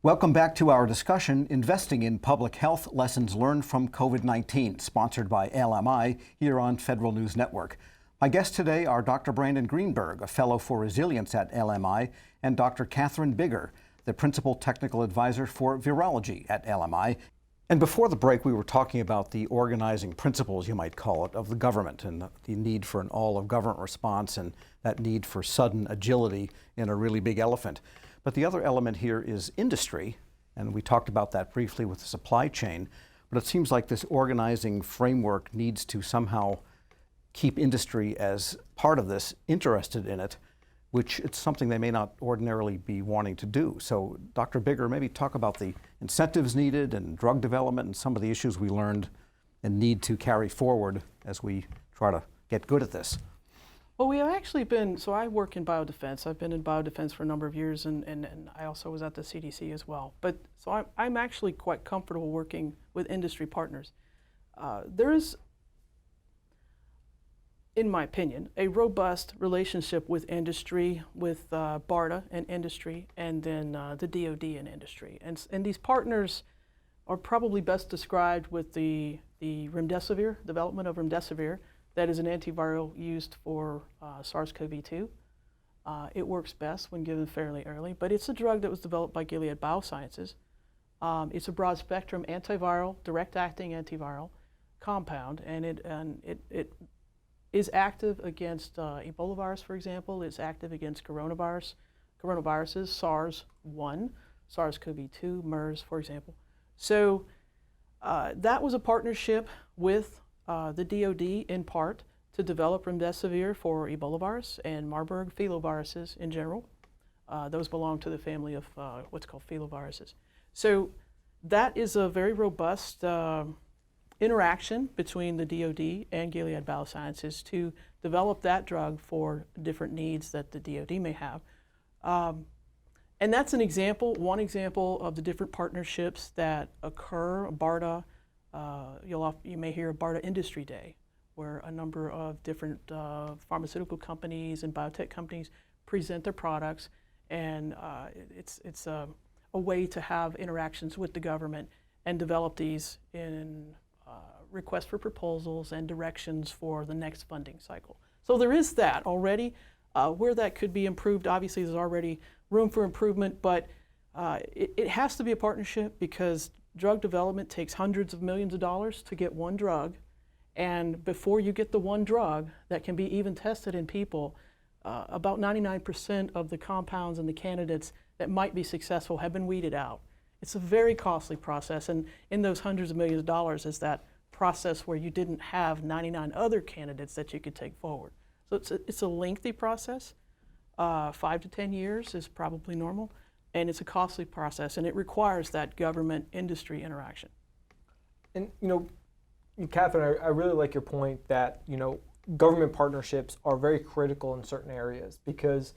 Welcome back to our discussion, Investing in Public Health, Lessons Learned from COVID-19, sponsored by LMI here on Federal News Network. My guests today are Dr. Brandon Greenberg, a Fellow for Resilience at LMI, and Dr. Catherine Bigger, the Principal Technical Advisor for Virology at LMI. And before the break, we were talking about the organizing principles, you might call it, of the government and the need for an all-of-government response and that need for sudden agility in a really big elephant. But the other element here is industry, and we talked about that briefly with the supply chain, but it seems like this organizing framework needs to somehow keep industry as part of this, interested in it, which it's something they may not ordinarily be wanting to do. So Dr. Bigger, maybe talk about the incentives needed and drug development and some of the issues we learned and need to carry forward as we try to get good at this. Well, we have actually been, so I work in biodefense. I've been in biodefense for a number of years, and I also was at the CDC as well. But so I'm actually quite comfortable working with industry partners. There is, in my opinion, a robust relationship with industry, with BARDA and industry, and then the DoD and industry. And these partners are probably best described with the remdesivir, development of remdesivir. That is an antiviral used for SARS-CoV-2. It works best when given fairly early, but it's a drug that was developed by Gilead Biosciences. It's a broad-spectrum antiviral, direct-acting antiviral compound, and it is active against Ebola virus, for example. It's active against coronaviruses, SARS-1, SARS-CoV-2, MERS, for example. So that was a partnership with the DoD in part to develop remdesivir for Ebola virus and Marburg filoviruses in general. Those belong to the family of what's called filoviruses. So that is a very robust interaction between the DoD and Gilead Biosciences to develop that drug for different needs that the DoD may have. And that's an example, one example of the different partnerships that occur. BARDA, you may hear of BARDA Industry Day, where a number of different pharmaceutical companies and biotech companies present their products, and it's a way to have interactions with the government and develop these in requests for proposals and directions for the next funding cycle. So there is that already. Where that could be improved, obviously there's already room for improvement, but it has to be a partnership because drug development takes hundreds of millions of dollars to get one drug, and before you get the one drug that can be even tested in people, about 99% of the compounds and the candidates that might be successful have been weeded out. It's a very costly process, and in those hundreds of millions of dollars is that process where you didn't have 99 other candidates that you could take forward. So it's a lengthy process. 5 to 10 years is probably normal. And it's a costly process, and it requires that government-industry interaction. And, Catherine, I really like your point that, government partnerships are very critical in certain areas because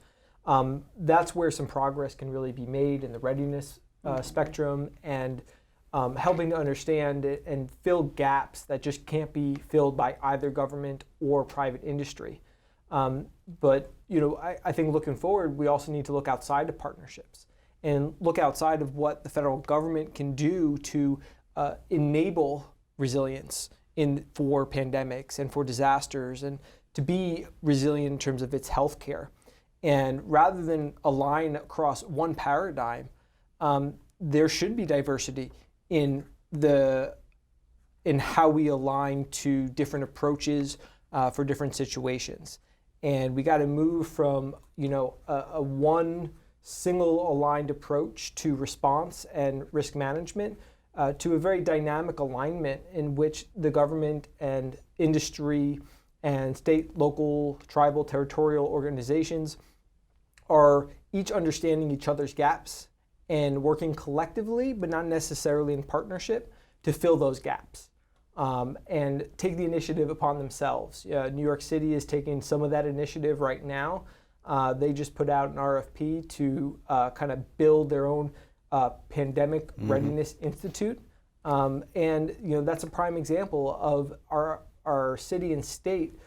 that's where some progress can really be made in the readiness spectrum and helping to understand it and fill gaps that just can't be filled by either government or private industry. But, I think looking forward, we also need to look outside of partnerships and look outside of what the federal government can do to enable resilience for pandemics and for disasters and to be resilient in terms of its healthcare. And rather than align across one paradigm, there should be diversity in how we align to different approaches for different situations. And we got to move from a one single aligned approach to response and risk management to a very dynamic alignment in which the government and industry and state, local, tribal, territorial organizations are each understanding each other's gaps and working collectively, but not necessarily in partnership, to fill those gaps and take the initiative upon themselves. New York City is taking some of that initiative right now. They just put out an RFP to kind of build their own pandemic readiness institute. And that's a prime example of our city and state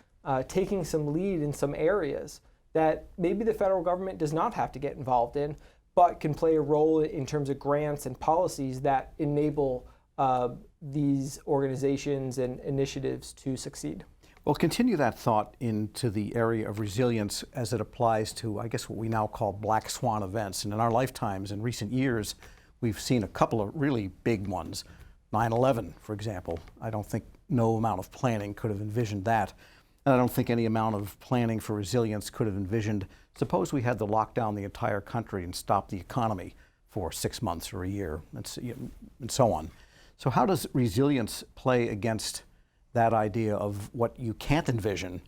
taking some lead in some areas that maybe the federal government does not have to get involved in, but can play a role in terms of grants and policies that enable these organizations and initiatives to succeed. Well, continue that thought into the area of resilience as it applies to, I guess, what we now call black swan events. And in our lifetimes, in recent years, we've seen a couple of really big ones. 9/11, for example. I don't think no amount of planning could have envisioned that. And I don't think any amount of planning for resilience could have envisioned, suppose we had to lock down the entire country and stop the economy for 6 months or a year, and so on. So how does resilience play against that idea of what you can't envision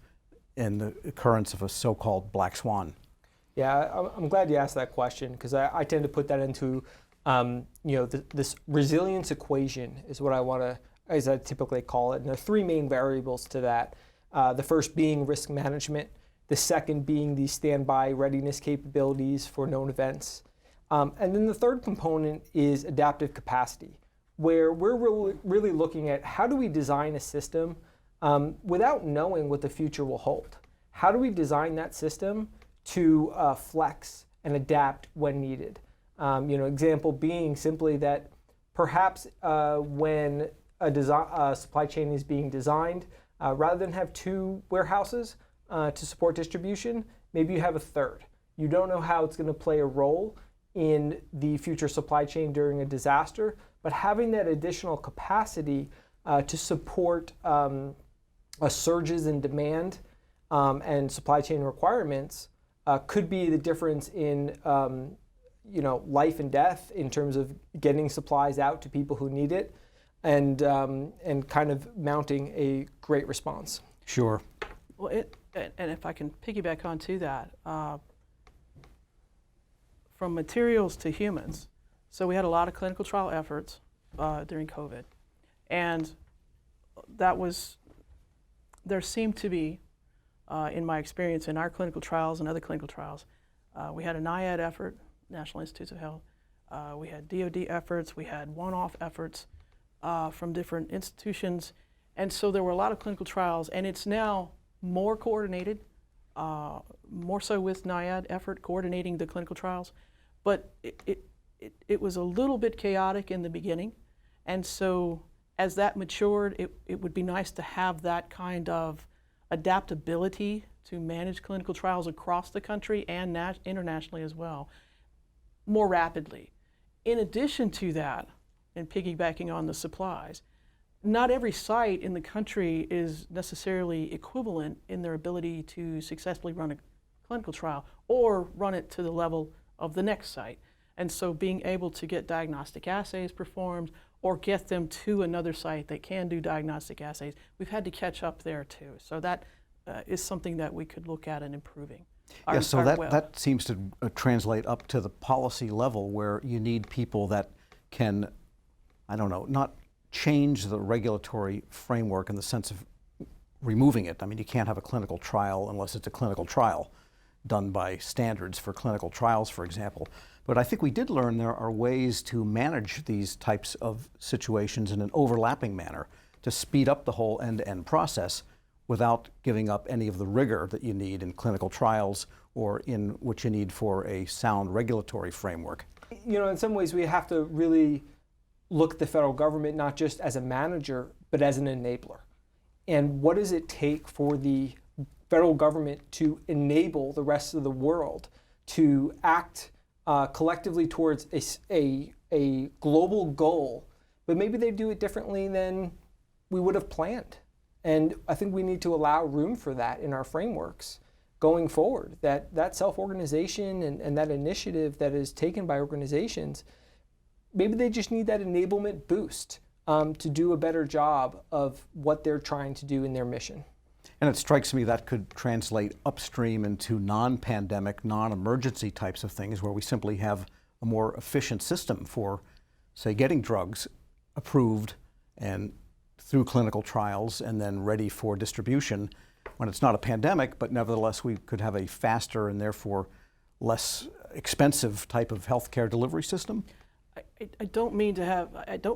in the occurrence of a so-called black swan? Yeah, I'm glad you asked that question, because I tend to put that into, this resilience equation is what I want to, as I typically call it. And there are three main variables to that. The first being risk management, the second being the standby readiness capabilities for known events. And then the third component is adaptive capacity, where we're really looking at how do we design a system without knowing what the future will hold. How do we design that system to flex and adapt when needed? Example being simply that perhaps when a supply chain is being designed, rather than have 2 warehouses to support distribution, maybe you have a third. You don't know how it's going to play a role in the future supply chain during a disaster, but having that additional capacity to support surges in demand and supply chain requirements could be the difference in life and death in terms of getting supplies out to people who need it, and kind of mounting a great response. Sure. Well, and if I can piggyback onto that, from materials to humans. So we had a lot of clinical trial efforts during COVID, and there seemed to be, in my experience in our clinical trials and other clinical trials, we had a NIAID effort, National Institutes of Health, we had DoD efforts, we had one-off efforts from different institutions, and so there were a lot of clinical trials, and it's now more coordinated, more so with NIAID effort coordinating the clinical trials, but it was a little bit chaotic in the beginning, and so as that matured, it would be nice to have that kind of adaptability to manage clinical trials across the country and internationally as well, more rapidly. In addition to that, and piggybacking on the supplies, not every site in the country is necessarily equivalent in their ability to successfully run a clinical trial or run it to the level of the next site. And so being able to get diagnostic assays performed or get them to another site that can do diagnostic assays, we've had to catch up there too. So that is something that we could look at in improving. Yes, so that seems to translate up to the policy level where you need people that can, I don't know, not change the regulatory framework in the sense of removing it. I mean, you can't have a clinical trial unless it's a clinical trial done by standards for clinical trials, for example. But I think we did learn there are ways to manage these types of situations in an overlapping manner to speed up the whole end-to-end process without giving up any of the rigor that you need in clinical trials or in what you need for a sound regulatory framework. In some ways we have to really look at the federal government not just as a manager, but as an enabler. And what does it take for the federal government to enable the rest of the world to act collectively towards a global goal, but maybe they do it differently than we would have planned. And I think we need to allow room for that in our frameworks going forward, that self-organization and that initiative that is taken by organizations, maybe they just need that enablement boost to do a better job of what they're trying to do in their mission. And it strikes me that could translate upstream into non-pandemic, non-emergency types of things where we simply have a more efficient system for, say, getting drugs approved and through clinical trials and then ready for distribution when it's not a pandemic, but nevertheless we could have a faster and therefore less expensive type of healthcare delivery system. I don't mean to have,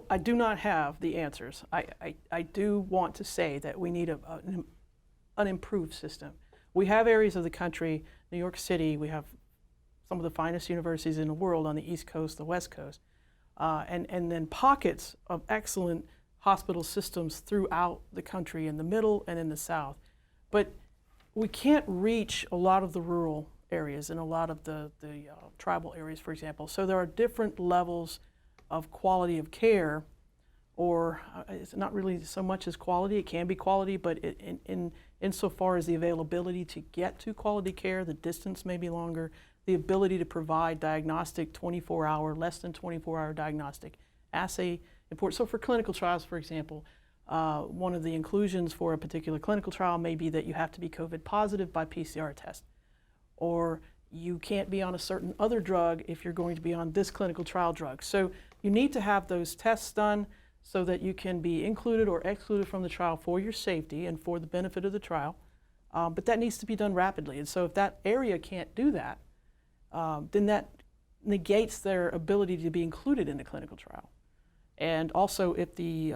I do not have the answers. I do want to say that we need an improved system. We have areas of the country, New York City, we have some of the finest universities in the world on the East Coast, the West Coast, and then pockets of excellent hospital systems throughout the country in the middle and in the South. But we can't reach a lot of the rural areas and a lot of the tribal areas, for example. So there are different levels of quality of care, or it's not really so much as quality. It can be quality, but insofar as the availability to get to quality care, the distance may be longer, the ability to provide diagnostic 24-hour, less than 24-hour diagnostic assay important. So for clinical trials, for example, one of the inclusions for a particular clinical trial may be that you have to be COVID positive by PCR test, or you can't be on a certain other drug if you're going to be on this clinical trial drug. So you need to have those tests done so that you can be included or excluded from the trial for your safety and for the benefit of the trial. But that needs to be done rapidly. And so if that area can't do that, then that negates their ability to be included in the clinical trial. And also, if the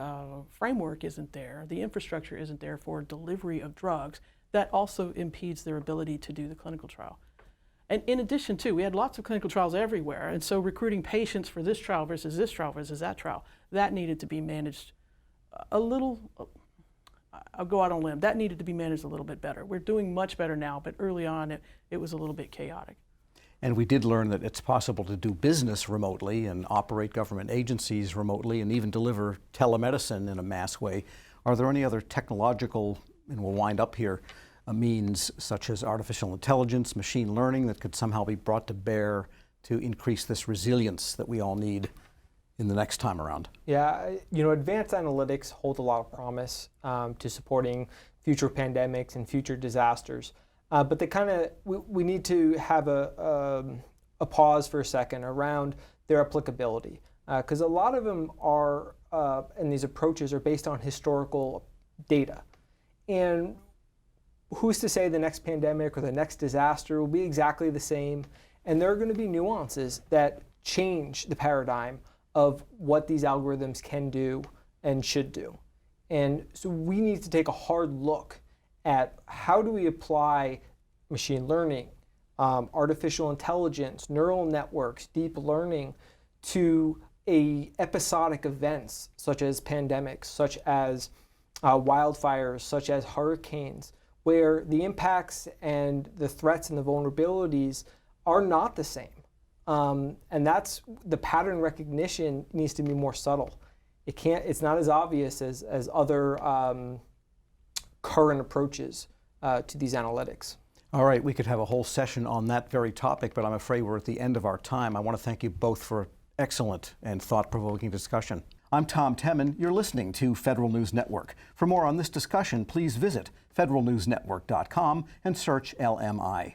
framework isn't there, the infrastructure isn't there for delivery of drugs, that also impedes their ability to do the clinical trial. And in addition, too, we had lots of clinical trials everywhere, and so recruiting patients for this trial versus this trial versus that trial, that needed to be managed a little, I'll go out on a limb, that needed to be managed a little bit better. We're doing much better now, but early on it was a little bit chaotic. And we did learn that it's possible to do business remotely and operate government agencies remotely and even deliver telemedicine in a mass way. Are there any other technological, and we'll wind up here, means such as artificial intelligence, machine learning that could somehow be brought to bear to increase this resilience that we all need in the next time around? Yeah, advanced analytics hold a lot of promise to supporting future pandemics and future disasters. But they we need to have a pause for a second around their applicability, because a lot of them are, and these approaches are based on historical data. And who's to say the next pandemic or the next disaster will be exactly the same? And there are going to be nuances that change the paradigm of what these algorithms can do and should do. And so we need to take a hard look at how do we apply machine learning, artificial intelligence, neural networks, deep learning to episodic events such as pandemics, such as wildfires, such as hurricanes, where the impacts and the threats and the vulnerabilities are not the same. And that's the pattern recognition needs to be more subtle. It's not as obvious as other current approaches to these analytics. All right, we could have a whole session on that very topic, but I'm afraid we're at the end of our time. I want to thank you both for excellent and thought-provoking discussion. I'm Tom Temin. You're listening to Federal News Network. For more on this discussion, please visit federalnewsnetwork.com and search LMI.